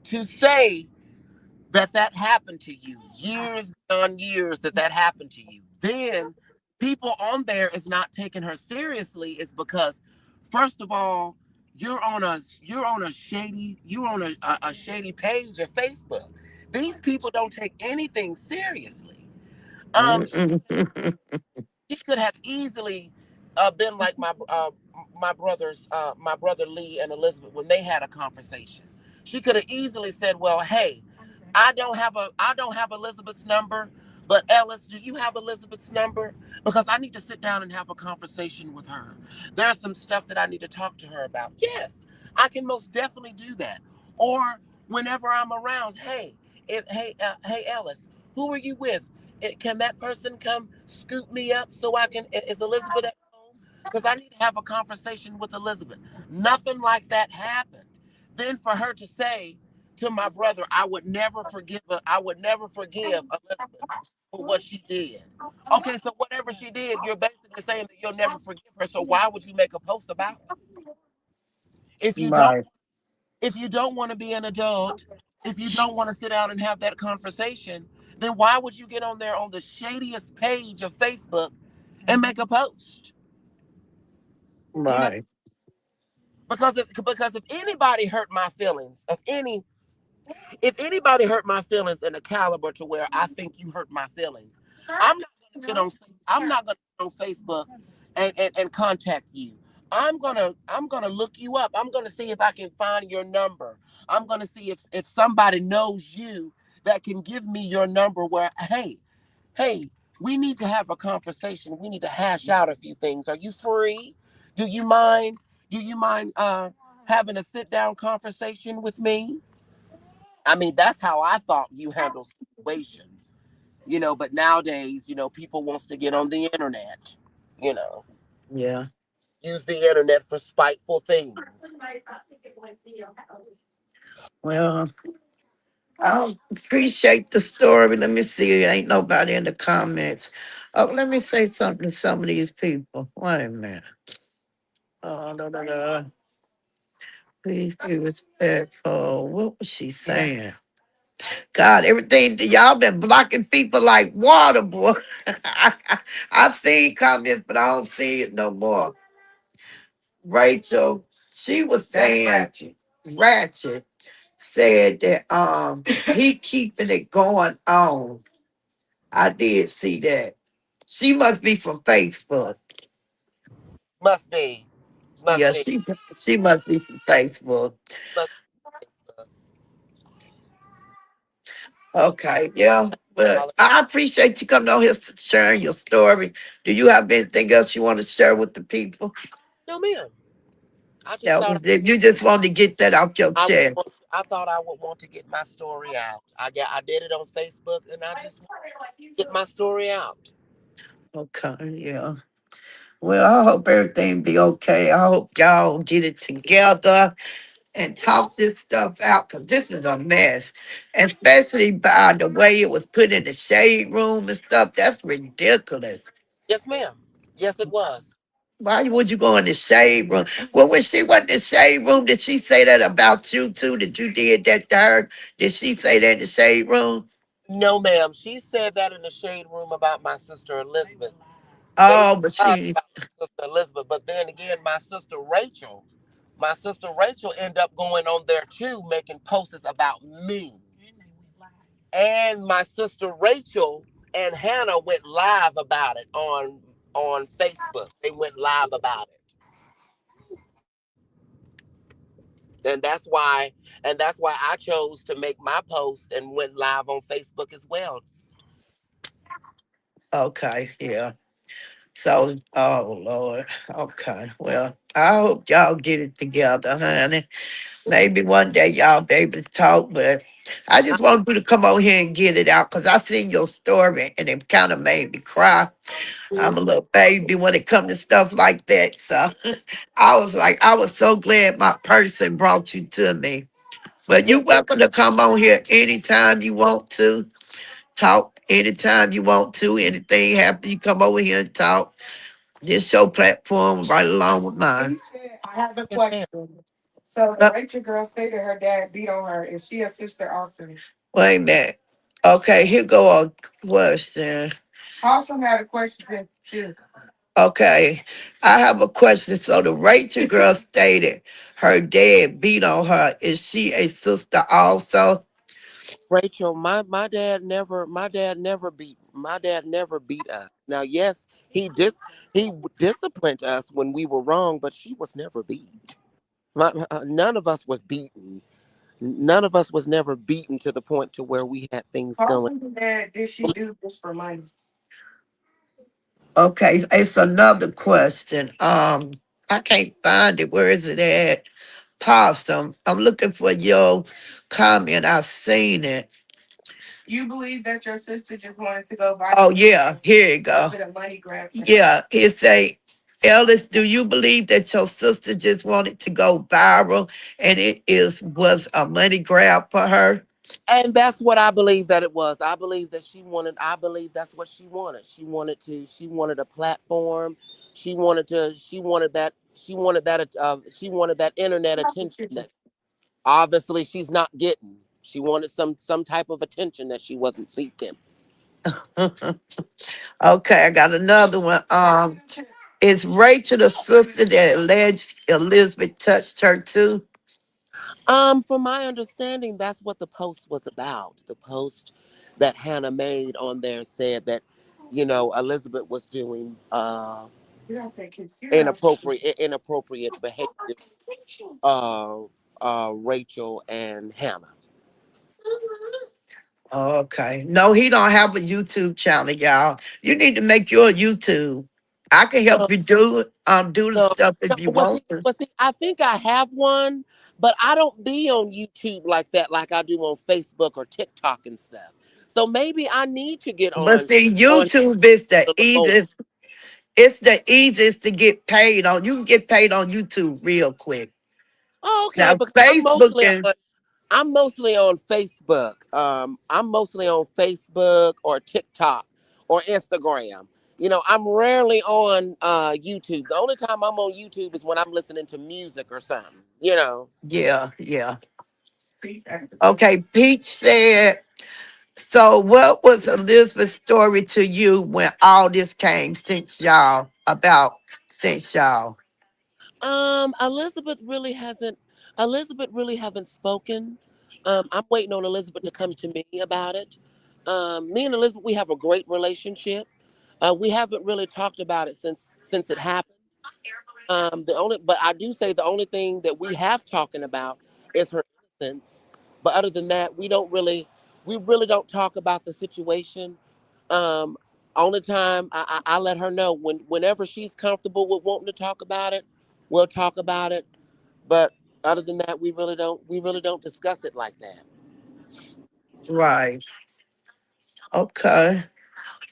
to say that that happened to you, years beyond years that happened to you. Then people on there is not taking her seriously is because first of all, you're on a shady page of Facebook. These people don't take anything seriously. She Mm-mm. she could have easily been like my brother Lee and Elizabeth when they had a conversation. She could have easily said, "Well, hey, I don't have Elizabeth's number, but Ellis, do you have Elizabeth's number? Because I need to sit down and have a conversation with her. There's some stuff that I need to talk to her about." Yes, I can most definitely do that. Or whenever I'm around, hey Ellis, who are you with? Can that person come scoop me up so I can? Is Elizabeth at home? Because I need to have a conversation with Elizabeth. Nothing like that happened. Then for her to say to my brother, I would never forgive Elizabeth for what she did. Okay, so whatever she did, you're basically saying that you'll never forgive her. So why would you make a post about it? If you don't Right. if you don't want to be an adult, if you don't want to sit down and have that conversation, then why would you get on there on the shadiest page of Facebook and make a post? You know, Right. because if anybody hurt my feelings, if anybody hurt my feelings in a caliber to where I think you hurt my feelings, I'm not gonna get on I'm not gonna get on Facebook and contact you. I'm gonna look you up. I'm gonna see if I can find your number. I'm gonna see if somebody knows you that can give me your number where hey, we need to have a conversation. We need to hash out a few things. Are you free? Do you mind? Do you mind having a sit down conversation with me? I mean, that's how I thought you handle situations, but nowadays, people wants to get on the internet, you know, Yeah. use the internet for spiteful things. Well, I appreciate the story. Let me see. It ain't nobody in the comments. Oh, let me say something to some of these people. Wait a minute. Oh, no, no, no. Please be respectful. What was she saying? God, everything y'all been blocking people like water, boy. I seen comments, but I don't see it no more. Rachel, she was saying ratchet said that he keeping it going on. I did see that. She must be from Facebook. Must be, must Yeah, be, she must be from Facebook. must Okay, yeah. But be. I appreciate you coming on here sharing your story. Do you have anything else you want to share with the people? No, ma'am. I just That thought was if you just wanted to get that out your chest. I thought I would want to get my story out. I did it on Facebook, and I just want to get my story out. Okay, yeah. Well, I hope everything be okay. I hope y'all get it together and talk this stuff out because this is a mess. Especially by the way it was put in the shade room and stuff. That's ridiculous. Yes, ma'am. Yes, it was. Why would you go in the shade room? Well, when she went in the shade room, did she say that about you too? That you did that to her? Did she say that in the shade room? No, ma'am. She said that in the shade room about my sister Elizabeth. They Oh, but lied she, about my sister Elizabeth, but then again, my sister Rachel ended up going on there too, making posts about me. And my sister Rachel and Hannah went live about it on Facebook. They went live about it. And that's why I chose to make my post and went live on Facebook as well. Okay, yeah. So, oh Lord. Okay. Well, I hope y'all get it together, honey. Maybe one day y'all be able to talk, but I I, just want you to come over here and get it out because I seen your story and it kind of made me cry. I'm a little baby when it comes to stuff like that. So I was like, I was so glad my person brought you to me. But yeah, you welcome to come on here anytime you want to. Talk anytime you want to. Anything happen, you come over here and talk. This show platform right along with mine. I have a yes, ma'am. question. So the Uh, Rachel girl stated her dad beat on her. Is she a sister also? Wait a minute. Okay, here go a question. Also had a question too. Okay, I have a question. So the Rachel girl stated her dad beat on her. Is she a sister also? Rachel, my dad never beat us. Now, yes, disciplined us when we were wrong, but she was never beat. None of us was beaten. None of us was never beaten to the point to where we had things going. Also, dad, did she do this for money? Okay, it's another question. I can't find it. Where is it at? Possum. I'm looking for your comment. I seen it. You believe that your sister just wanted to go buy Oh yeah, here you go. a money grab? Yeah, it say, Ellis, do you believe that your sister just wanted to go viral and it is was a money grab for her? And that's what I believe that it was. I believe that's what she wanted. She wanted a platform. She wanted that internet attention that obviously she's not getting. She wanted some type of attention that she wasn't seeking. Okay, I got another one. Is Rachel the sister that alleged Elizabeth touched her too? From my understanding, that's what the post was about. The post that Hannah made on there said that, Elizabeth was doing You don't think it's you don't. inappropriate behavior, uh Rachel and Hannah. Okay. No, he don't have a YouTube channel, y'all. You need to make your YouTube. I can help No, you do the no, stuff no. if you Well, see, want to. well, see, I think I have one, but I don't be on YouTube like that, like I do on Facebook or TikTok and stuff. So maybe I need to get But see, on YouTube is the a little more. easiest. It's the easiest to get paid on. You can get paid on YouTube real quick. Oh, okay, Now, because Facebook is, I'm mostly on Facebook or TikTok or Instagram. I'm rarely on YouTube. The only time I'm on YouTube is when I'm listening to music or something. yeah, yeah. Okay, Peach said, so what was Elizabeth's story to you when all this came since y'all? Elizabeth really haven't spoken. I'm waiting on Elizabeth to come to me about it. Me and Elizabeth, we have a great relationship. We haven't really talked about it since it happened. But I do say the only thing that we have talking about is her innocence. But other than that, we really don't talk about the situation. Um, Only time I let her know whenever she's comfortable with wanting to talk about it, we'll talk about it. But other than that, we really don't discuss it like that. Right. Okay.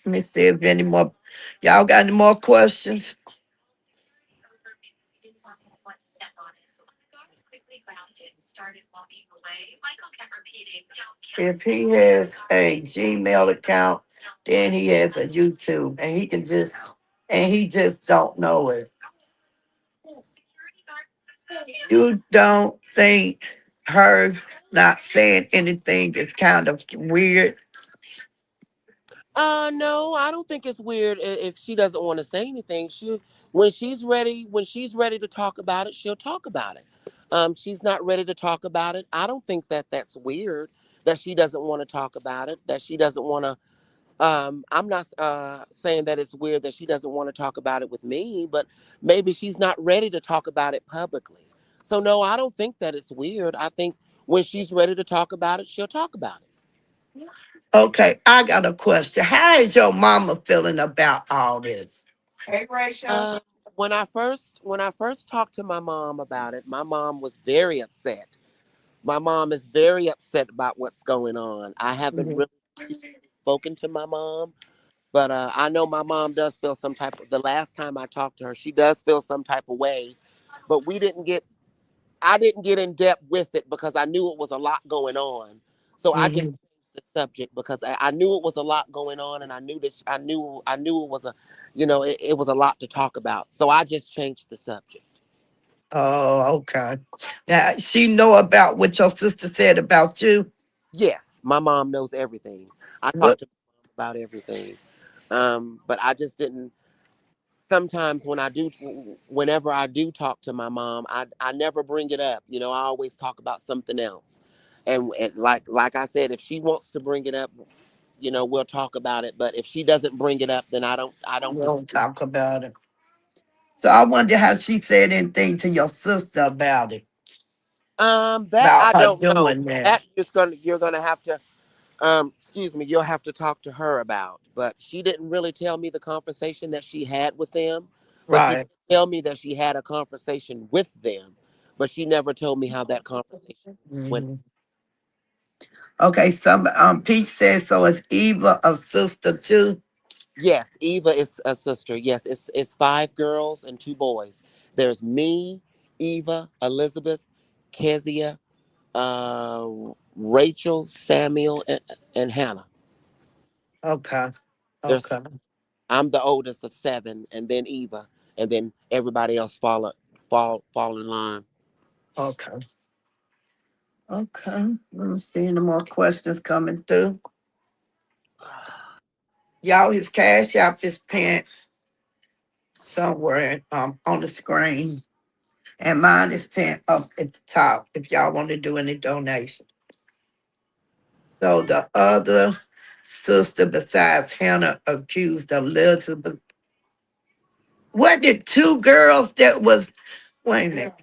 Let me see if any more. Y'all got any more questions? If he has a Gmail account, then he has a YouTube, and he just don't know it. You don't think her not saying anything is kind of weird? No, I don't think it's weird if she doesn't want to say anything. When she's ready to talk about it, she'll talk about it. She's not ready to talk about it. I don't think that that's weird that she doesn't want to talk about it. That she doesn't want to. I'm not saying that it's weird that she doesn't want to talk about it with me, but maybe she's not ready to talk about it publicly. So no, I don't think that it's weird. I think when she's ready to talk about it, she'll talk about it. Okay, I got a question. How is your mama feeling about all this? Hey, Gracia. Uh, when I first talked to my mom about it, my mom was very upset. My mom is very upset about what's going on. I haven't Mhm. really spoken to my mom, but I know my mom does feel some type of. The last time I talked to her, she does feel some type of way, but we didn't get. I didn't get in depth with it because I knew it was a lot going on. So I just Mhm. changed the subject because I knew it was a lot going on, and I knew that I knew it was a, it was a lot to talk about. So I just changed the subject. Oh, okay. Now she know about what your sister said about you. Yes, my mom knows everything. I What? talked to my mom about everything. But I just didn't. Sometimes whenever I do talk to my mom, I never bring it up. I always talk about something else. And like I said, if she wants to bring it up, we'll talk about it. But if she doesn't bring it up, then I don't We pursue. don't talk about it. So I wonder how she said anything to your sister That about I her don't know. doing that. That you're gonna have to excuse me, you'll have to talk to her about. But she didn't really tell me the conversation that she had with them. But she did Right. tell me that she had a conversation with them. But she never told me how that conversation went. Mhm. Okay, some Pete says so is Eva a sister too? Yes, Eva is a sister. Yes, it's five girls and two boys. There's me, Eva, Elizabeth, Kezia, uh, Rachel, Samuel, and Hannah. Okay. There's Okay. I'm the oldest of seven, and then Eva, and then everybody else fall in line. Okay. Okay. Let me see any more questions coming through. Y'all, his cash app is pinned somewhere on the screen. And mine is pinned up at the top if y'all want to do any donation. So the other sister besides Hannah accused Elizabeth. What did two girls that was wait a minute.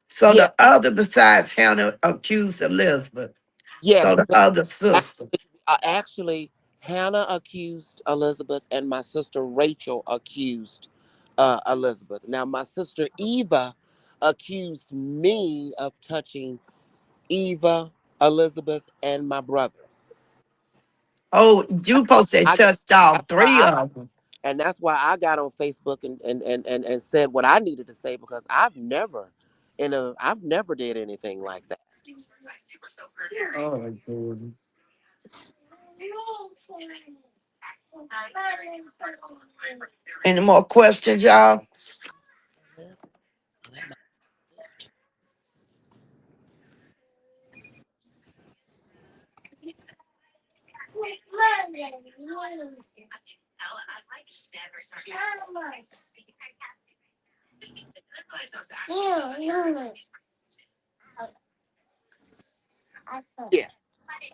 So Yeah, the other besides Hannah accused Elizabeth. So yes. the other sister. Actually, Hannah accused Elizabeth, and my sister Rachel accused Elizabeth. Now, my sister Eva accused me of touching Eva, Elizabeth, and my brother. Oh, you supposed to I got touched all that's why three I of them. and that's why I got on Facebook and said what I needed to say because I've never did anything like that. Oh, goodness. Any more questions, y'all? Yes.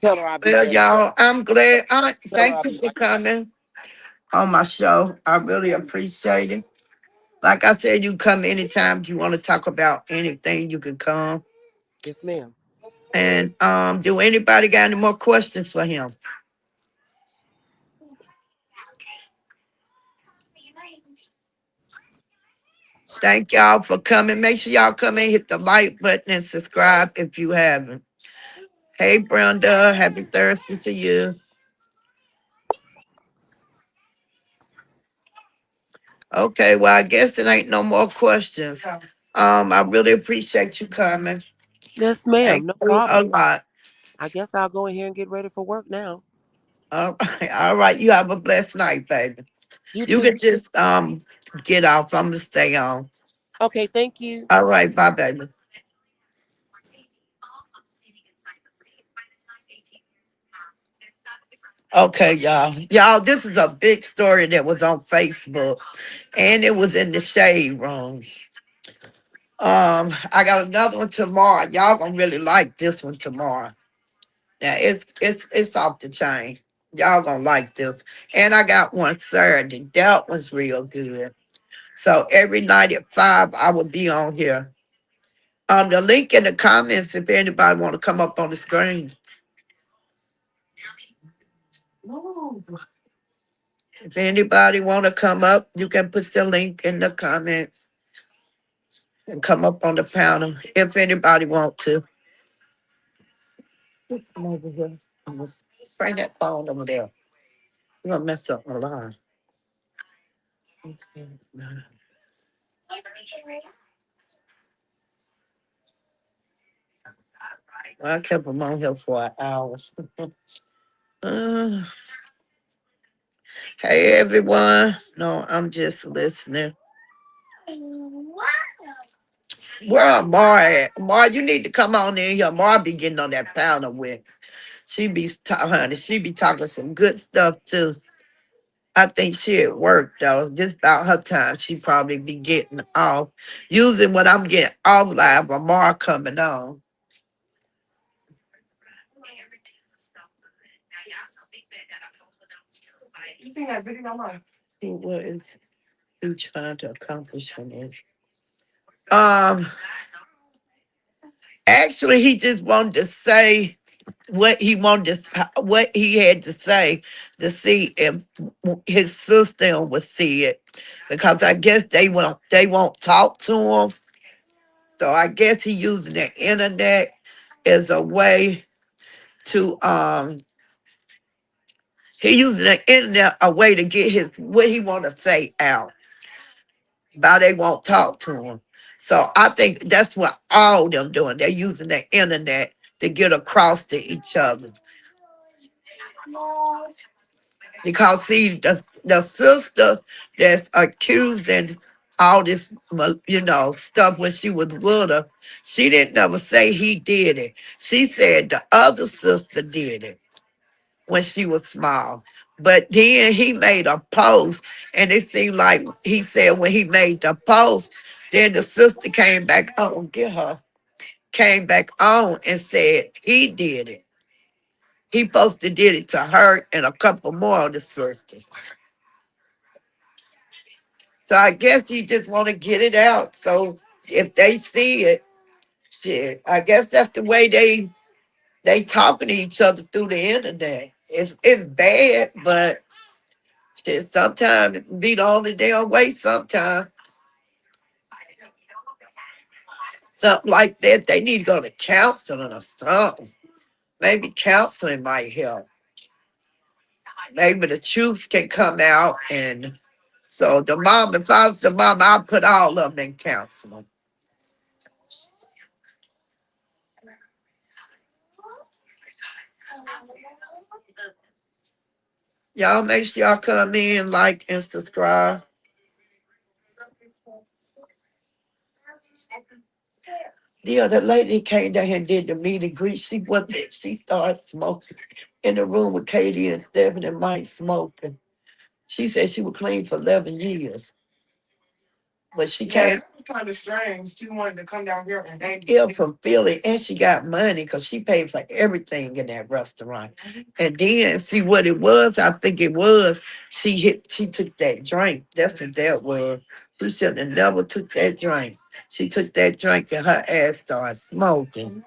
Tell her I'll be Well, ready. y'all, I'm glad. Tell her Thank I'll you be for right. coming on my show. I really appreciate it. Like I said, you come anytime you want to talk about anything, you can come. Yes, ma'am. And do anybody got any more questions for him? Thank y'all for coming. Make sure y'all come and hit the like button and subscribe if you haven't. Hey, Brenda, happy Thursday to you. Okay, well, I guess it ain't no more questions. I really appreciate you coming. Yes, ma'am. Thank No you a problem. lot. I guess I'll go in here and get ready for work now. All right, all right. You have a blessed night, baby. You You too. can just get off. I'm gonna stay on. Okay, thank you. All right, bye, baby. Okay, y'all. Y'all, this is a big story that was on Facebook, and it was in the shade room. I got another one tomorrow. Y'all gonna really like this one tomorrow. Now it's off the chain. Y'all gonna like this. And I got one Saturday. That was real good. So every night at 5, I will be on here. The link in the comments if anybody want to come up on the screen. If anybody want to come up, you can put the link in the comments and come up on the panel if anybody want to. Come over here. I'm gonna bring that phone over there. You're gonna mess up my line. Okay. Well, I kept them on here for an hour. Uh, hey everyone. No, I'm just listening. Where Mar at? Mar, you need to come on in here. Mar be getting on that panel with. Honey, she be talking some good stuff too. I think she at work though. Just about her time, she probably be getting off. Usually when I'm getting off live, Mar coming on. You think that video online? What is he trying to accomplish from this? Um, Actually, he just wanted to say what he had to say to see if his sister would see it, because I guess they won't talk to him. So I guess he using the internet as a way to he using the internet a way to get his what he want to say out. But they won't talk to him. So I think that's what all them doing. They're using the internet to get across to each other. Because see, the sister that's accusing all this, stuff when she was little, she didn't never say he did it. She said the other sister did it when she was small. But then he made a post, and it seemed like he said when he made the post, then the sister came back on, came back on and said he did it. He supposed to did it to her and a couple more of the sisters. So I guess he just want to get it out. So if they see it, shit, I guess that's the way they talking to each other through the internet. It's bad, but shit, sometimes it be the only damn way. Sometimes something like that, they need to go to counseling or something. Maybe counseling might help. Maybe the truth can come out, and so the mom, if I was the mom, I'd put all of them in counseling. Y'all make sure y'all come in, like, and subscribe. Yeah, the lady came down here and did the meet and greet. She started smoking in the room with Katie and Stephen and Mike smoking. She said she was clean for 11 years. But she Yeah, came that was kind of strange. She wanted to come down here and hang. here from Philly, and she got money because she paid for everything in that restaurant. And then see what it was. I think it was she took that drink. That's what that was. She should have never took that drink. She took that drink and her ass started smoking.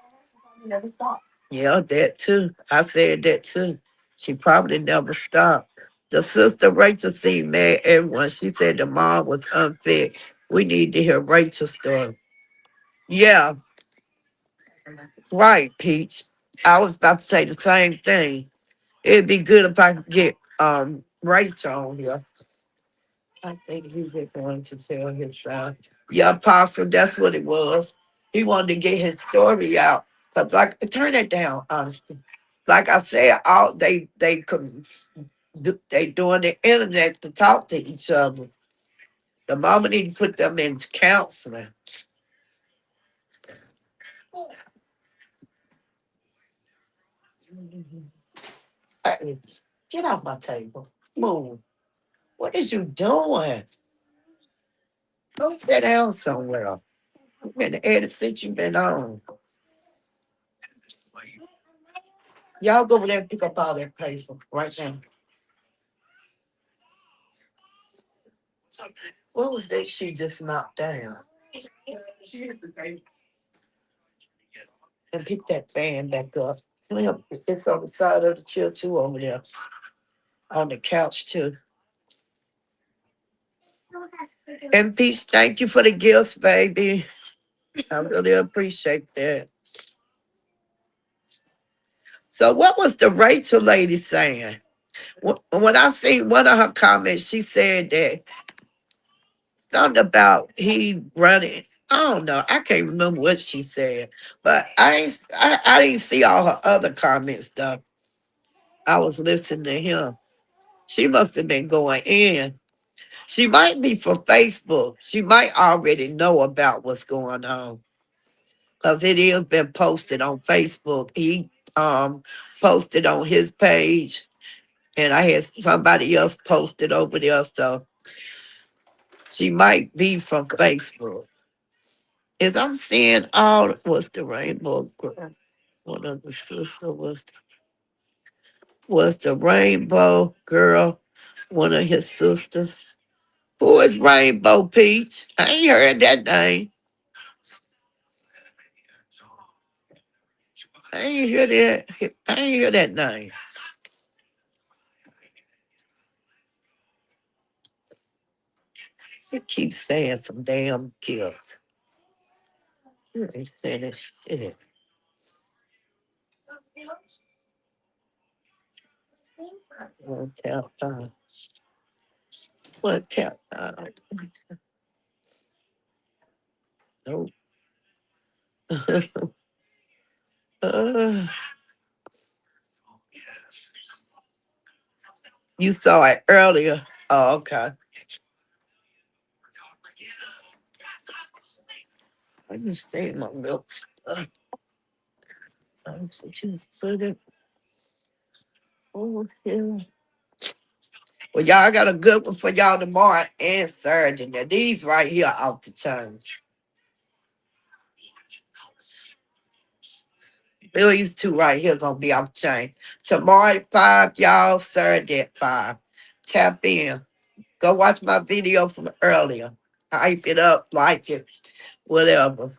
Never stopped. Yeah, that too. I said that too. She probably never stopped. The sister Rachel seemed mad at everyone. She said the mom was unfit. We need to hear Rachel's story. Yeah, right, Peach. I was about to say the same thing. It'd be good if I could get Rachel on here. I think he was going to tell his side. Yeah, Apostle, that's what it was. He wanted to get his story out. But like, turn it down, honestly. Like I said, all they could they doing the internet to talk to each other. The mama need to put them into counseling. Hey, get off my table. Move. What is you doing? Go sit down somewhere. You've been the since you've been on. Y'all go over there and pick up all that paper right now. What was that she just knocked down? She hit the tape. And pick that fan back up. Come here. It's on the side of the chair too over there. On the couch too. And Peach, thank you for the gifts, baby. I really appreciate that. So what was the Rachel lady saying? When I seen one of her comments, she said that something about he running. I don't know. I can't remember what she said, but I didn't see all her other comments though. I was listening to him. She must have been going in. She might be from Facebook. She might already know about what's going on because it is been posted on Facebook. He posted on his page, and I had somebody else posted over there. So she might be from Facebook. As I'm seeing all, what's the rainbow girl? One of the sister was the rainbow girl. One of his sisters. Who is Rainbow Peach? I ain't heard that name. I ain't hear that. I ain't hear that name. She keeps saying some damn kills. You ain't saying that shit. One tap five. One tap five. Nope. Uh, you saw it earlier. Oh, okay. I just say my little stuff. I'm just put it over here. Well, y'all got a good one for y'all tomorrow and Saturday. Now, these right here off the chain. These two right here gonna be off the chain. Tomorrow at 5, y'all. Saturday at 5. Tap in. Go watch my video from earlier. Hype it up, like it, whatever.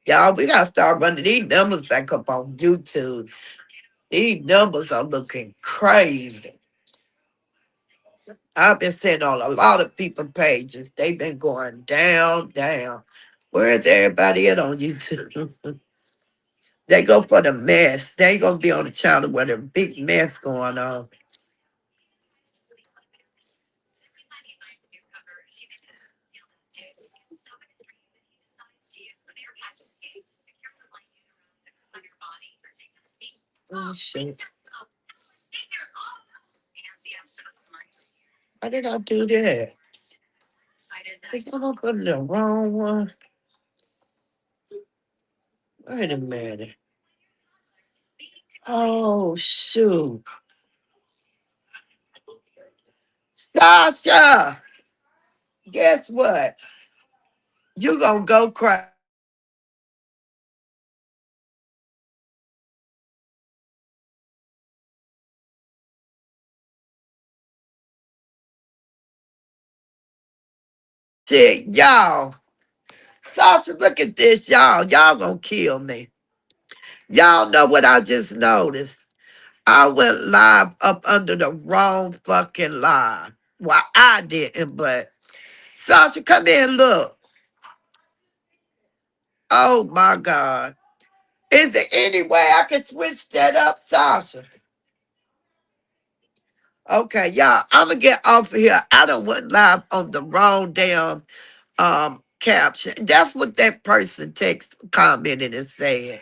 Y'all, we gotta start running these numbers back up on YouTube. These numbers are looking crazy. I've been seeing on a lot of people pages. They've been going down, down. Where's everybody at on YouTube? They go for the mess. They ain't gonna be on the channel where the big mess going on. Oh shit. Why did I do that? Is someone put the wrong one? Wait a minute. Oh shoot. Sasha! Guess what? You gonna go cry. Shit, y'all. Sasha, look at this, y'all. Y'all gonna kill me. Y'all know what I just noticed? I went live up under the wrong fucking live. Well, I didn't, but Sasha, come here and look. Oh my God. Is there any way I can switch that up, Sasha? Okay, y'all, I'm gonna get off of here. I don't went live on the wrong damn caption. That's what that person text commented and said.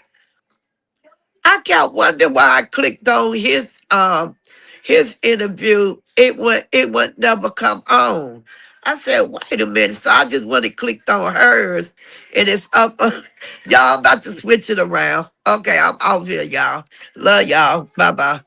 I kept wondering why I clicked on his interview. It would never come on. I said, wait a minute. So I just went and clicked on hers and it's up. Y'all, I'm about to switch it around. Okay, I'm off here, y'all. Love y'all. Bye bye.